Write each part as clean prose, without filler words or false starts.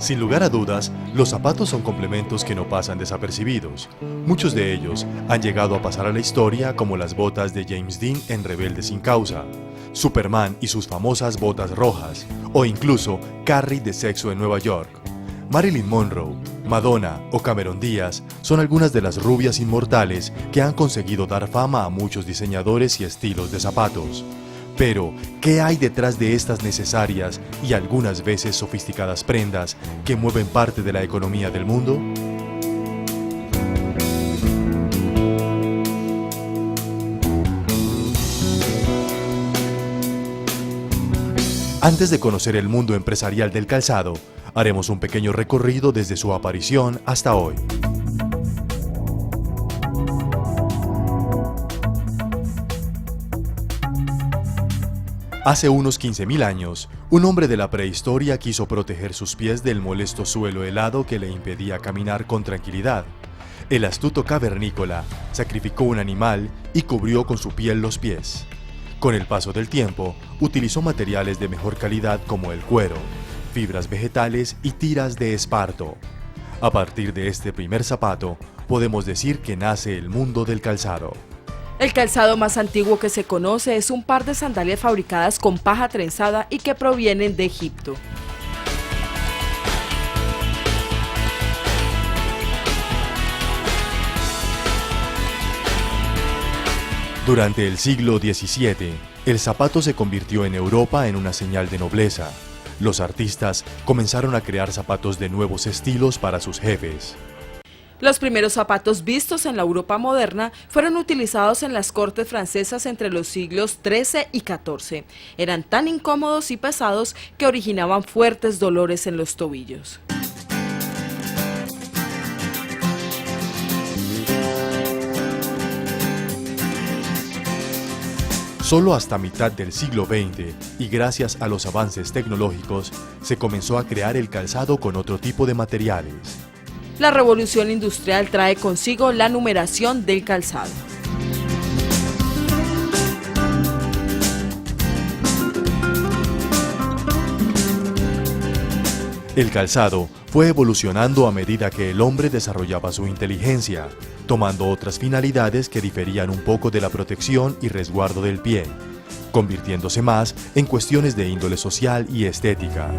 Sin lugar a dudas, los zapatos son complementos que no pasan desapercibidos. Muchos de ellos han llegado a pasar a la historia como las botas de James Dean en Rebelde sin causa, Superman y sus famosas botas rojas, o incluso Carrie de Sexo en Nueva York. Marilyn Monroe, Madonna o Cameron Díaz son algunas de las rubias inmortales que han conseguido dar fama a muchos diseñadores y estilos de zapatos. Pero, ¿qué hay detrás de estas necesarias y algunas veces sofisticadas prendas que mueven parte de la economía del mundo? Antes de conocer el mundo empresarial del calzado, haremos un pequeño recorrido desde su aparición hasta hoy. Hace unos 15.000 años, un hombre de la prehistoria quiso proteger sus pies del molesto suelo helado que le impedía caminar con tranquilidad. El astuto cavernícola sacrificó un animal y cubrió con su piel los pies. Con el paso del tiempo, utilizó materiales de mejor calidad como el cuero, fibras vegetales y tiras de esparto. A partir de este primer zapato, podemos decir que nace el mundo del calzado. El calzado más antiguo que se conoce es un par de sandalias fabricadas con paja trenzada y que provienen de Egipto. Durante el siglo XVII, el zapato se convirtió en Europa en una señal de nobleza. Los artistas comenzaron a crear zapatos de nuevos estilos para sus jefes. Los primeros zapatos vistos en la Europa moderna fueron utilizados en las cortes francesas entre los siglos XIII y XIV. Eran tan incómodos y pesados que originaban fuertes dolores en los tobillos. Solo hasta mitad del siglo XX, y gracias a los avances tecnológicos, se comenzó a crear el calzado con otro tipo de materiales. La revolución industrial trae consigo la numeración del calzado. El calzado fue evolucionando a medida que el hombre desarrollaba su inteligencia, tomando otras finalidades que diferían un poco de la protección y resguardo del pie, convirtiéndose más en cuestiones de índole social y estética.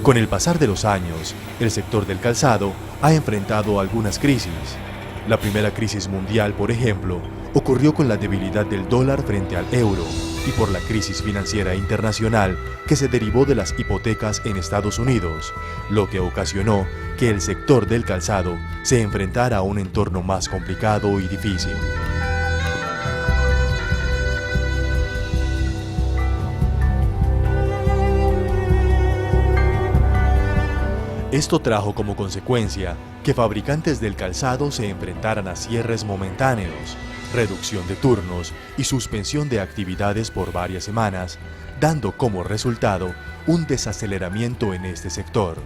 Con el pasar de los años, el sector del calzado ha enfrentado algunas crisis. La primera crisis mundial, por ejemplo, ocurrió con la debilidad del dólar frente al euro y por la crisis financiera internacional que se derivó de las hipotecas en Estados Unidos, lo que ocasionó que el sector del calzado se enfrentara a un entorno más complicado y difícil. Esto trajo como consecuencia que fabricantes del calzado se enfrentaran a cierres momentáneos, reducción de turnos y suspensión de actividades por varias semanas, dando como resultado un desaceleramiento en este sector.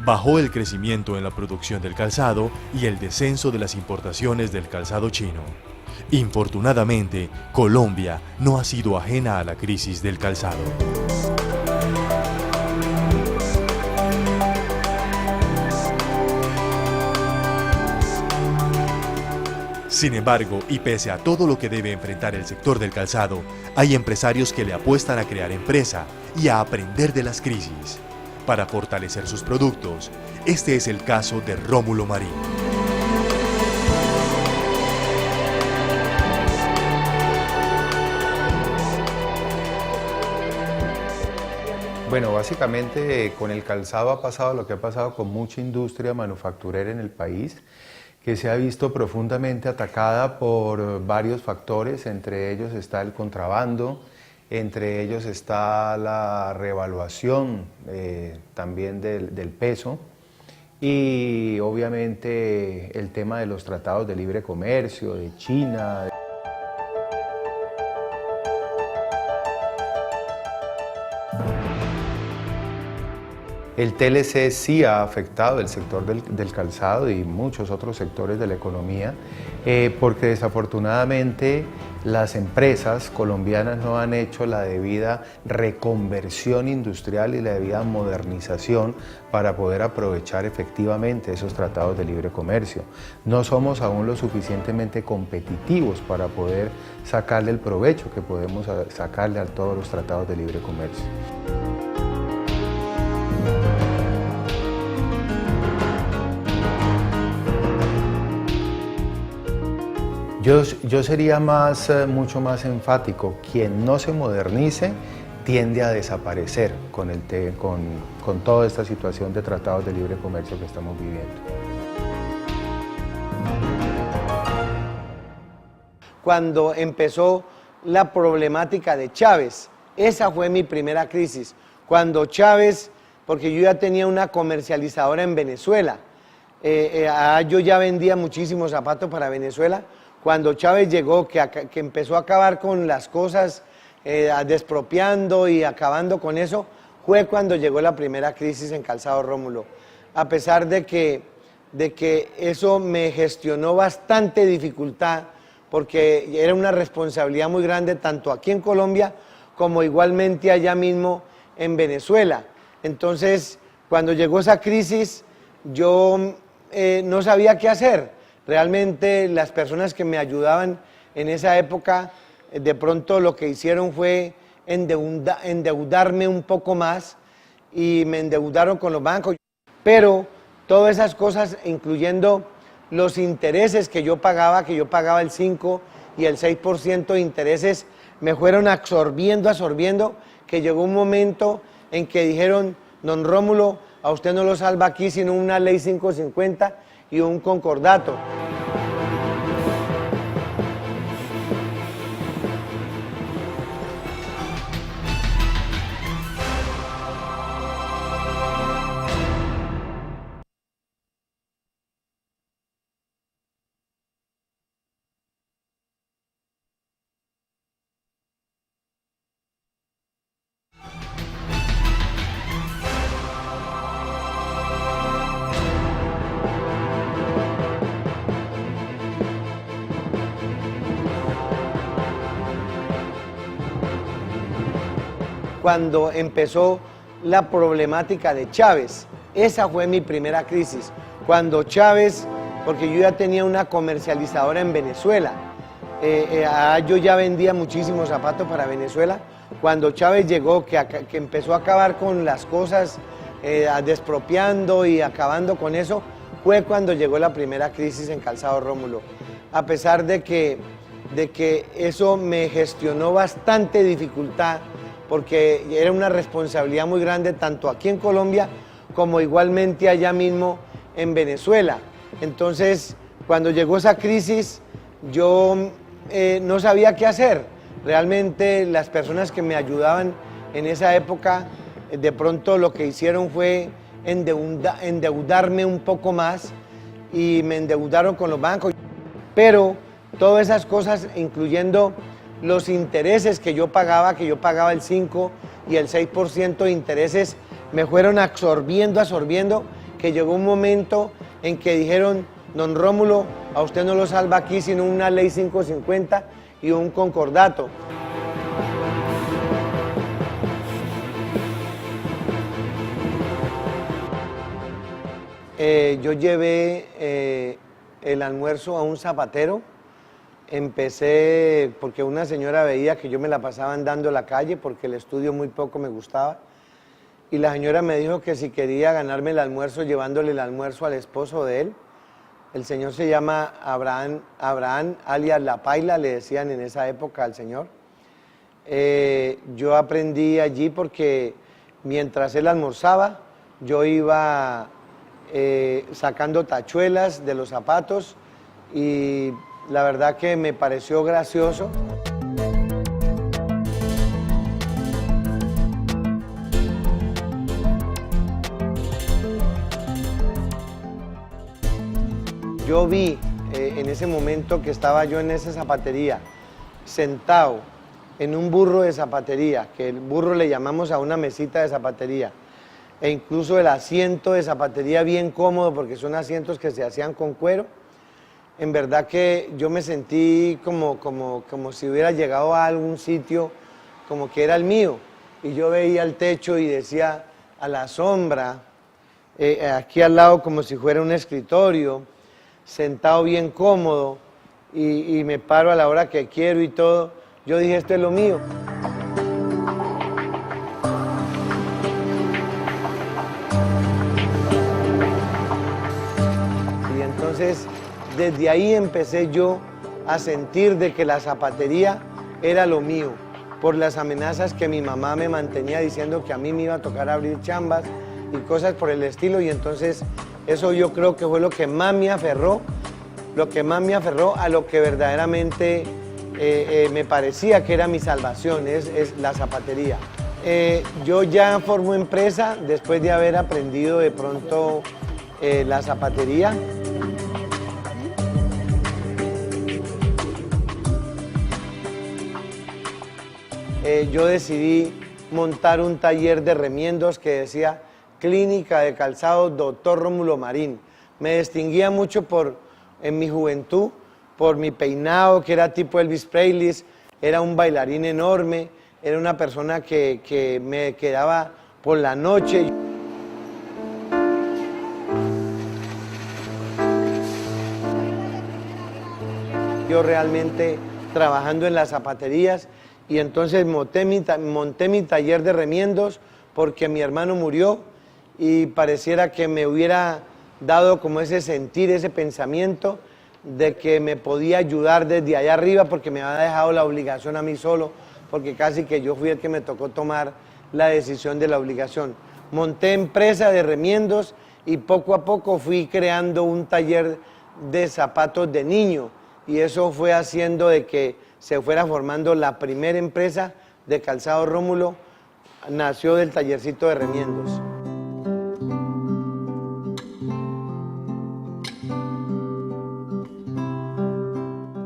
Bajó el crecimiento en la producción del calzado y el descenso de las importaciones del calzado chino. Infortunadamente, Colombia no ha sido ajena a la crisis del calzado. Sin embargo, y pese a todo lo que debe enfrentar el sector del calzado, hay empresarios que le apuestan a crear empresa y a aprender de las crisis para fortalecer sus productos. Este es el caso de Rómulo Marín. Bueno, básicamente con el calzado ha pasado lo que ha pasado con mucha industria manufacturera en el país, que se ha visto profundamente atacada por varios factores. Entre ellos está el contrabando, entre ellos está la revaluación también del peso y obviamente el tema de los tratados de libre comercio, de China. El TLC sí ha afectado el sector del calzado y muchos otros sectores de la economía, porque desafortunadamente las empresas colombianas no han hecho la debida reconversión industrial y la debida modernización para poder aprovechar efectivamente esos tratados de libre comercio. No somos aún lo suficientemente competitivos para poder sacarle el provecho que podemos sacarle a todos los tratados de libre comercio. Yo sería mucho más enfático. Quien no se modernice tiende a desaparecer con toda esta situación de tratados de libre comercio que estamos viviendo. Cuando empezó la problemática de Chávez, esa fue mi primera crisis. Cuando Chávez, porque yo ya tenía una comercializadora en Venezuela, yo ya vendía muchísimos zapatos para Venezuela. Cuando Chávez llegó, que empezó a acabar con las cosas, despropiando y acabando con eso, fue cuando llegó la primera crisis en Calzado Rómulo. A pesar de que eso me gestionó bastante dificultad, porque era una responsabilidad muy grande tanto aquí en Colombia como igualmente allá mismo en Venezuela. Entonces, cuando llegó esa crisis, yo no sabía qué hacer. Realmente las personas que me ayudaban en esa época, de pronto lo que hicieron fue endeudarme un poco más y me endeudaron con los bancos. Pero todas esas cosas, incluyendo los intereses que yo pagaba el 5 y el 6% de intereses, me fueron absorbiendo, que llegó un momento en que dijeron: don Rómulo, a usted no lo salva aquí sino una ley 550 y un concordato. Cuando empezó la problemática de Chávez, esa fue mi primera crisis. Cuando Chávez, porque yo ya tenía una comercializadora en Venezuela, yo ya vendía muchísimos zapatos para Venezuela. Cuando Chávez llegó, que empezó a acabar con las cosas, despropiando y acabando con eso, fue cuando llegó la primera crisis en Calzado Rómulo. A pesar de que eso me gestionó bastante dificultad, porque era una responsabilidad muy grande tanto aquí en Colombia como igualmente allá mismo en Venezuela. Entonces, cuando llegó esa crisis, yo no sabía qué hacer. Realmente las personas que me ayudaban en esa época, de pronto lo que hicieron fue endeudarme un poco más y me endeudaron con los bancos. Pero todas esas cosas, incluyendo los intereses que yo pagaba el 5 y el 6% de intereses, me fueron absorbiendo, que llegó un momento en que dijeron: don Rómulo, a usted no lo salva aquí sino una ley 550 y un concordato. Yo llevé el almuerzo a un zapatero. Empecé porque una señora veía que yo me la pasaba andando en la calle porque el estudio muy poco me gustaba, y la señora me dijo que si quería ganarme el almuerzo llevándole el almuerzo al esposo de él. El señor se llama Abraham alias La Paila, le decían en esa época al señor. Yo aprendí allí porque mientras él almorzaba, yo iba sacando tachuelas de los zapatos, y la verdad que me pareció gracioso. Yo vi en ese momento que estaba yo en esa zapatería, sentado en un burro de zapatería, que el burro le llamamos a una mesita de zapatería. e incluso el asiento de zapatería bien cómodo porque son asientos que se hacían con cuero. En verdad que yo me sentí como si hubiera llegado a algún sitio como que era el mío. Y yo veía el techo y decía a la sombra, aquí al lado como si fuera un escritorio, sentado bien cómodo y me paro a la hora que quiero y todo. Yo dije, esto es lo mío. Y entonces, desde ahí empecé yo a sentir de que la zapatería era lo mío, por las amenazas que mi mamá me mantenía diciendo que a mí me iba a tocar abrir chambas y cosas por el estilo, y entonces eso yo creo que fue lo que más me aferró a lo que verdaderamente me parecía que era mi salvación, es la zapatería. Yo ya formo empresa después de haber aprendido de pronto la zapatería. Yo decidí montar un taller de remiendos que decía Clínica de Calzado Dr. Rómulo Marín. Me distinguía mucho en mi juventud por mi peinado, que era tipo Elvis Presley, era un bailarín enorme, era una persona que me quedaba por la noche. Yo realmente trabajando en las zapaterías, y entonces monté mi taller de remiendos porque mi hermano murió y pareciera que me hubiera dado como ese sentir, ese pensamiento de que me podía ayudar desde allá arriba porque me había dejado la obligación a mí solo, porque casi que yo fui el que me tocó tomar la decisión de la obligación. Monté empresa de remiendos y poco a poco fui creando un taller de zapatos de niño, y eso fue haciendo de que se fuera formando la primera empresa de calzado Rómulo, nació del tallercito de remiendos.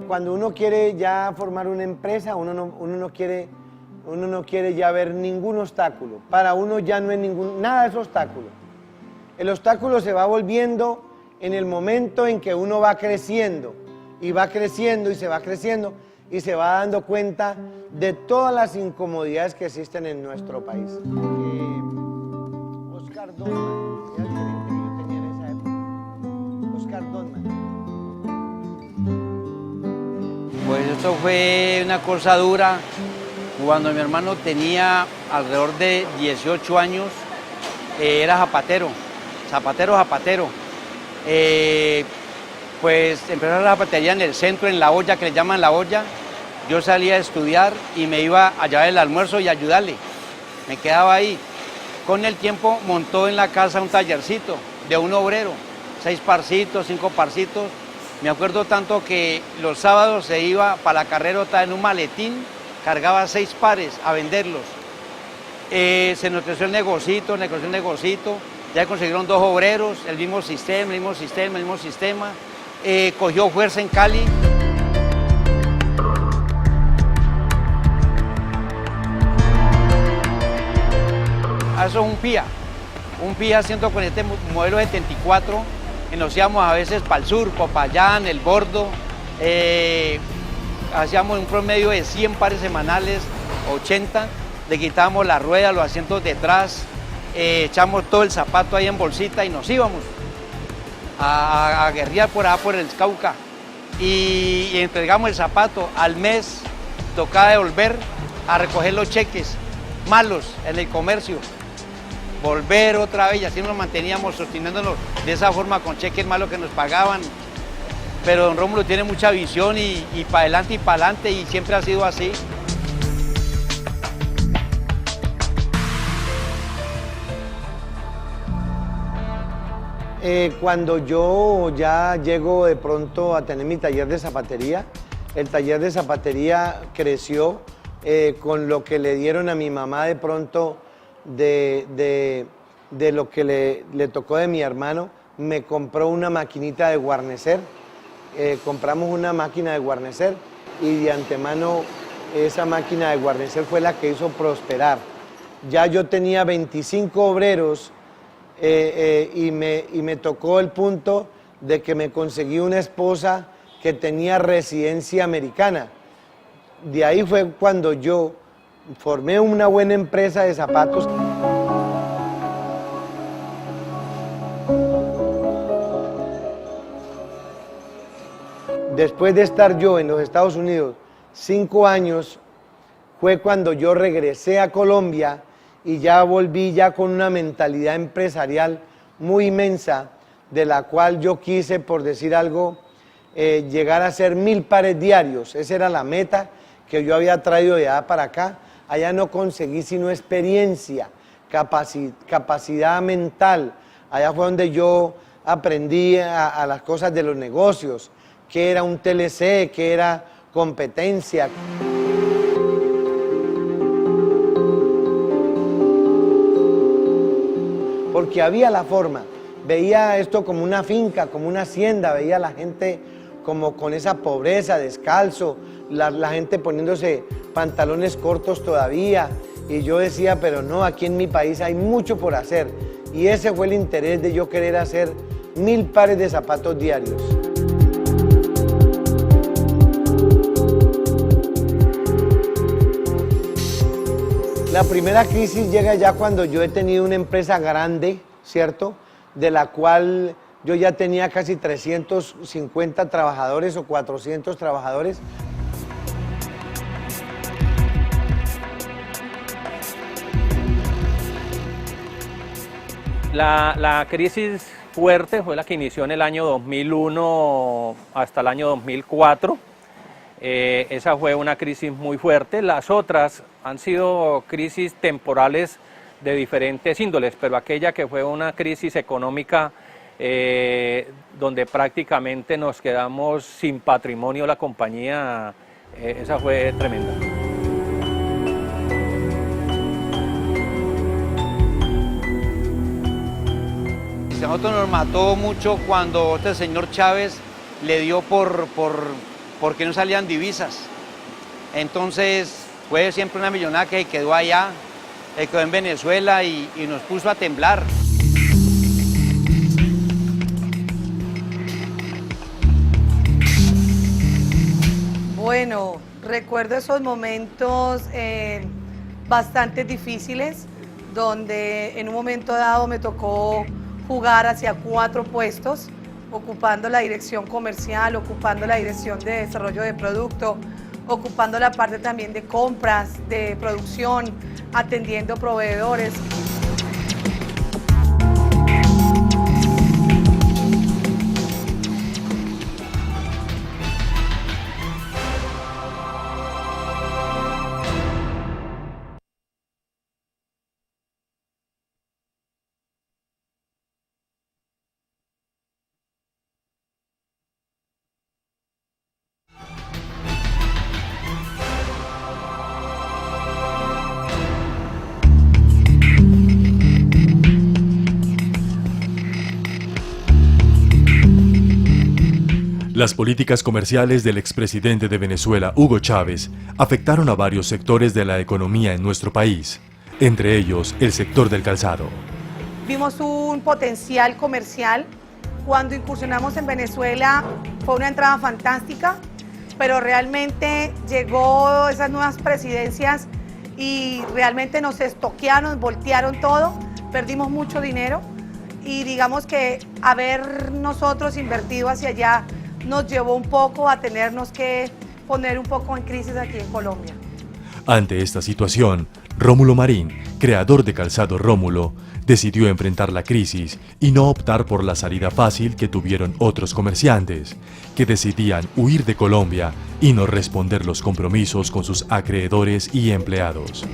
Cuando uno quiere ya formar una empresa, uno no quiere ya ver ningún obstáculo. Para uno ya no es nada es obstáculo. El obstáculo se va volviendo en el momento en que uno va creciendo, y va creciendo y se va creciendo, y se va dando cuenta de todas las incomodidades que existen en nuestro país. Oscar Donman, era el gerente que yo tenía en esa época. Oscar Donman. Pues esto fue una cosa dura. Cuando mi hermano tenía alrededor de 18 años, era zapatero. Pues empezó la zapatería en el centro, en La Olla, que le llaman La Olla. Yo salía a estudiar y me iba a llevar el almuerzo y ayudarle. Me quedaba ahí. Con el tiempo montó en la casa un tallercito de un obrero, 6 parcitos, 5 parcitos. Me acuerdo tanto que los sábados se iba para la carrerota en un maletín, cargaba 6 pares a venderlos. Se nos creció el negocito, ya consiguieron 2 obreros, el mismo sistema. Cogió fuerza en Cali. Eso es un Pía 147 modelo 74, que nos íbamos a veces para el sur, Popayán, El Bordo, hacíamos un promedio de 100 pares semanales, 80, le quitábamos la rueda, los asientos detrás, echamos todo el zapato ahí en bolsita y nos íbamos a guerrear por allá por el Cauca, y entregamos el zapato. Al mes tocaba devolver a recoger los cheques malos en el comercio, volver otra vez, y así nos manteníamos sosteniéndonos de esa forma con cheques malos que nos pagaban. Pero don Rómulo tiene mucha visión y para adelante, y siempre ha sido así. Cuando yo ya llego de pronto a tener mi taller de zapatería, el taller de zapatería creció con lo que le dieron a mi mamá de pronto de lo que le tocó de mi hermano. Me compró una maquinita de guarnecer, compramos una máquina de guarnecer, y de antemano esa máquina de guarnecer fue la que hizo prosperar. Ya yo tenía 25 obreros y me tocó el punto de que me conseguí una esposa que tenía residencia americana. De ahí fue cuando yo formé una buena empresa de zapatos. Después de estar yo en los Estados Unidos 5 años, fue cuando yo regresé a Colombia y ya volví ya con una mentalidad empresarial muy inmensa, de la cual yo quise, por decir algo, llegar a hacer 1000 pares diarios. Esa era la meta que yo había traído de allá para acá. Allá no conseguí sino experiencia, capacidad mental. Allá fue donde yo aprendí a las cosas de los negocios, qué era un TLC, qué era competencia. Porque había la forma, veía esto como una finca, como una hacienda, veía a la gente como con esa pobreza, descalzo, la gente poniéndose pantalones cortos todavía, y yo decía, pero no, aquí en mi país hay mucho por hacer, y ese fue el interés de yo querer hacer 1000 pares de zapatos diarios. La primera crisis llega ya cuando yo he tenido una empresa grande, ¿cierto? De la cual yo ya tenía casi 350 trabajadores o 400 trabajadores. La crisis fuerte fue la que inició en el año 2001 hasta el año 2004. Esa fue una crisis muy fuerte. Las otras han sido crisis temporales de diferentes índoles, pero aquella que fue una crisis económica donde prácticamente nos quedamos sin patrimonio la compañía, esa fue tremenda. A nosotros nos mató mucho cuando este señor Chávez le dio porque no salían divisas. Entonces fue siempre una millonada que quedó allá, quedó en Venezuela y nos puso a temblar. Bueno, recuerdo esos momentos bastante difíciles, donde en un momento dado me tocó jugar hacia 4 puestos, ocupando la dirección comercial, ocupando la dirección de desarrollo de producto, ocupando la parte también de compras, de producción, atendiendo proveedores. Las políticas comerciales del expresidente de Venezuela, Hugo Chávez, afectaron a varios sectores de la economía en nuestro país, entre ellos el sector del calzado. Vimos un potencial comercial. Cuando incursionamos en Venezuela fue una entrada fantástica, pero realmente llegó esas nuevas presidencias y realmente nos estoquearon, voltearon todo, perdimos mucho dinero y digamos que haber nosotros invertido hacia allá nos llevó un poco a tenernos que poner un poco en crisis aquí en Colombia. Ante esta situación, Rómulo Marín, creador de Calzado Rómulo, decidió enfrentar la crisis y no optar por la salida fácil que tuvieron otros comerciantes, que decidían huir de Colombia y no responder los compromisos con sus acreedores y empleados.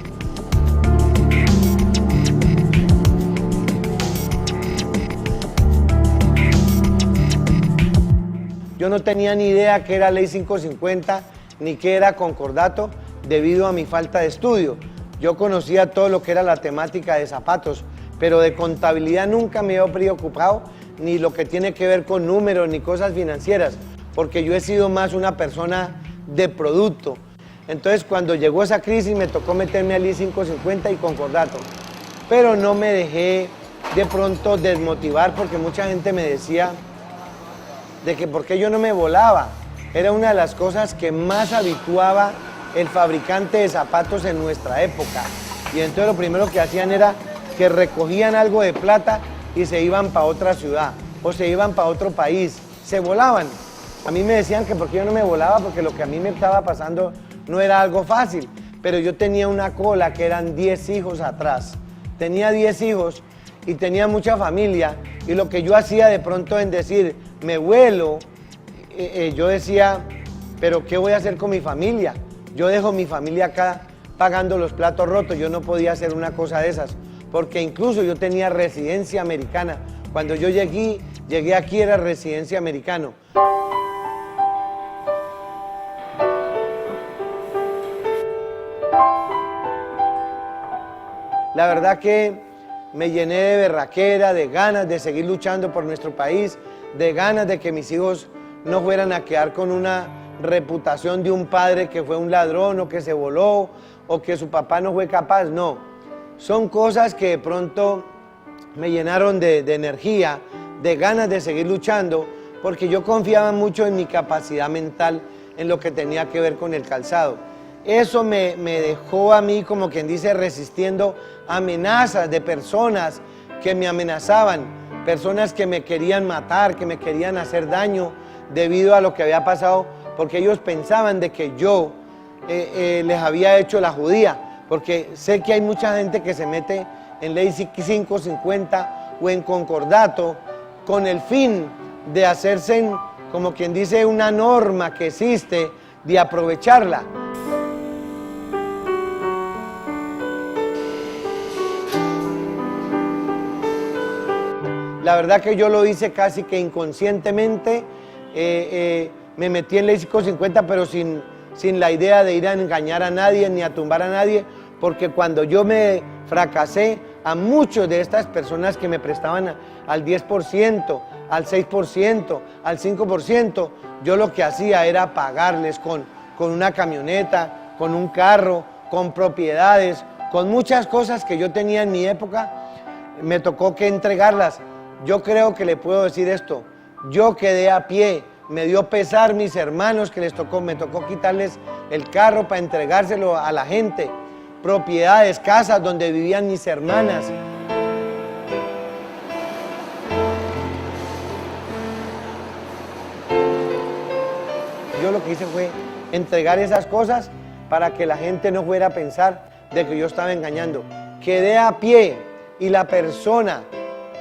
Yo no tenía ni idea qué era Ley 550 ni qué era concordato debido a mi falta de estudio. Yo conocía todo lo que era la temática de zapatos, pero de contabilidad nunca me he preocupado, ni lo que tiene que ver con números ni cosas financieras, porque yo he sido más una persona de producto. Entonces cuando llegó esa crisis me tocó meterme a Ley 550 y concordato, pero no me dejé de pronto desmotivar porque mucha gente me decía de que por qué yo no me volaba. Era una de las cosas que más habituaba el fabricante de zapatos en nuestra época. Y entonces lo primero que hacían era que recogían algo de plata y se iban para otra ciudad o se iban para otro país, se volaban. A mí me decían que por qué yo no me volaba, porque lo que a mí me estaba pasando no era algo fácil, pero yo tenía una cola que eran 10 hijos atrás. Tenía 10 hijos y tenía mucha familia, y lo que yo hacía de pronto en decir, me vuelo, yo decía, pero ¿qué voy a hacer con mi familia? Yo dejo mi familia acá pagando los platos rotos, yo no podía hacer una cosa de esas, porque incluso yo tenía residencia americana. Cuando yo llegué aquí era residencia americano. La verdad que me llené de berraquera, de ganas de seguir luchando por nuestro país, de ganas de que mis hijos no fueran a quedar con una reputación de un padre que fue un ladrón o que se voló o que su papá no fue capaz. No, son cosas que de pronto me llenaron de energía, de ganas de seguir luchando, porque yo confiaba mucho en mi capacidad mental, en lo que tenía que ver con el calzado. Eso me dejó a mí, como quien dice, resistiendo amenazas de personas que me amenazaban, personas que me querían matar, que me querían hacer daño debido a lo que había pasado, porque ellos pensaban de que yo les había hecho la judía, porque sé que hay mucha gente que se mete en ley 550 o en concordato con el fin de hacerse, como quien dice, una norma que existe, de aprovecharla. La verdad que yo lo hice casi que inconscientemente, me metí en ley 550, pero sin la idea de ir a engañar a nadie ni a tumbar a nadie, porque cuando yo me fracasé, a muchos de estas personas que me prestaban al 10%, al 6%, al 5%, yo lo que hacía era pagarles con una camioneta, con un carro, con propiedades, con muchas cosas que yo tenía en mi época, me tocó que entregarlas. Yo creo que le puedo decir esto, yo quedé a pie, me dio pesar mis hermanos que me tocó quitarles el carro para entregárselo a la gente, propiedades, casas donde vivían mis hermanas. Yo lo que hice fue entregar esas cosas para que la gente no fuera a pensar de que yo estaba engañando. Quedé a pie y la persona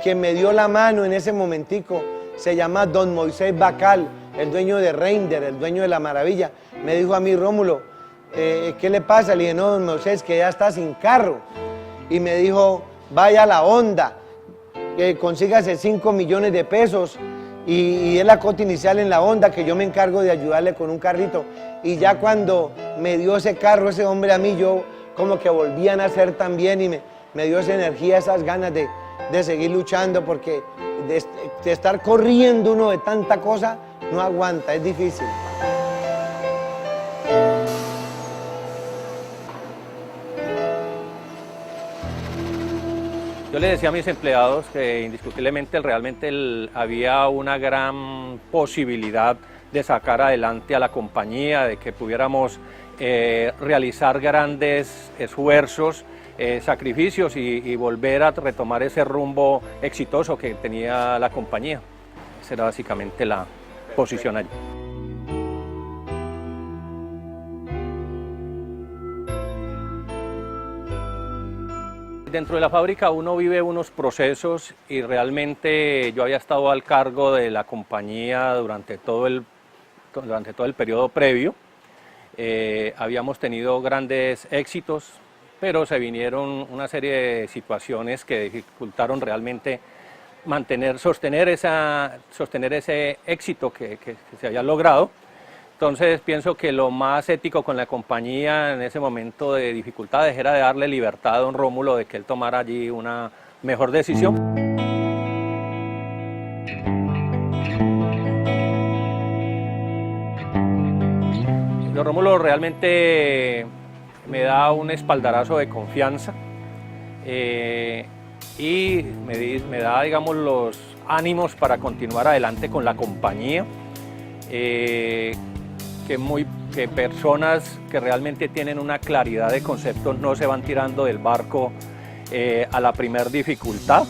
que me dio la mano en ese momentico se llama Don Moisés Bacal, el dueño de Reinder, el dueño de La Maravilla. Me dijo a mí, Rómulo, ¿qué le pasa? Le dije, no, Don Moisés, que ya está sin carro. Y me dijo, vaya a la Honda, consígase 5 millones de pesos y es la cuota inicial en la Honda, que yo me encargo de ayudarle con un carrito. Y ya cuando me dio ese carro, ese hombre a mí, yo como que volví a nacer también y me dio esa energía, esas ganas de seguir luchando, porque de estar corriendo uno de tanta cosa no aguanta, es difícil. Yo le decía a mis empleados que indiscutiblemente realmente había una gran posibilidad de sacar adelante a la compañía, de que pudiéramos realizar grandes esfuerzos, sacrificios y volver a retomar ese rumbo exitoso que tenía la compañía. Esa era básicamente la posición allí. Dentro de la fábrica uno vive unos procesos y realmente yo había estado al cargo de la compañía durante todo el periodo previo. Habíamos tenido grandes éxitos, pero se vinieron una serie de situaciones que dificultaron realmente sostener ese éxito que se había logrado. Entonces pienso que lo más ético con la compañía en ese momento de dificultades era de darle libertad a don Rómulo, de que él tomara allí una mejor decisión. Don Rómulo realmente me da un espaldarazo de confianza. y me da, digamos, los ánimos para continuar adelante con la compañía, que personas que realmente tienen una claridad de conceptos no se van tirando del barco a la primera dificultad,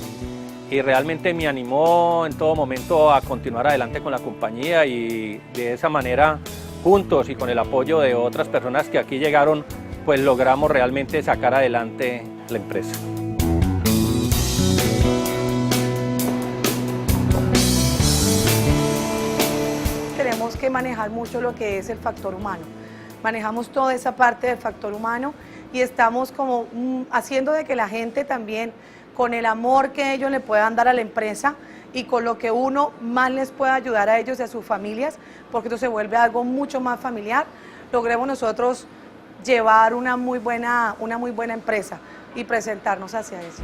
y realmente me animó en todo momento a continuar adelante con la compañía, y de esa manera, juntos y con el apoyo de otras personas que aquí llegaron, pues logramos realmente sacar adelante la empresa. Tenemos que manejar mucho lo que es el factor humano. Manejamos toda esa parte del factor humano y estamos como haciendo de que la gente también, con el amor que ellos le puedan dar a la empresa y con lo que uno más les pueda ayudar a ellos y a sus familias, porque esto se vuelve algo mucho más familiar, logremos nosotros llevar una muy buena empresa y presentarnos hacia eso.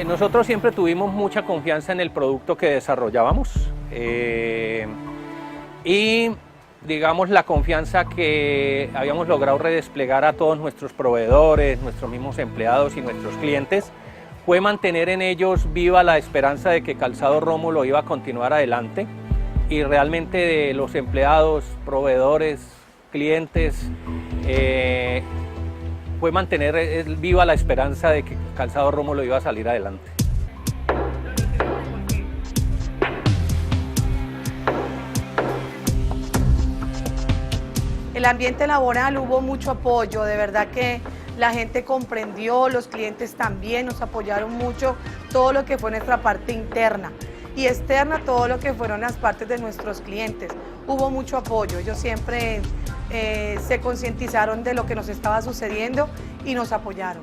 Nosotros siempre tuvimos mucha confianza en el producto que desarrollábamos, y digamos la confianza que habíamos logrado redesplegar a todos nuestros proveedores, nuestros mismos empleados y nuestros clientes, fue mantener en ellos viva la esperanza de que Calzado Rómulo iba a continuar adelante, y realmente de los empleados, proveedores, clientes, fue mantener viva la esperanza de que Calzado Rómulo iba a salir adelante. El ambiente laboral, hubo mucho apoyo, de verdad que la gente comprendió, los clientes también nos apoyaron mucho, todo lo que fue nuestra parte interna y externa, todo lo que fueron las partes de nuestros clientes. Hubo mucho apoyo, ellos siempre se concientizaron de lo que nos estaba sucediendo y nos apoyaron.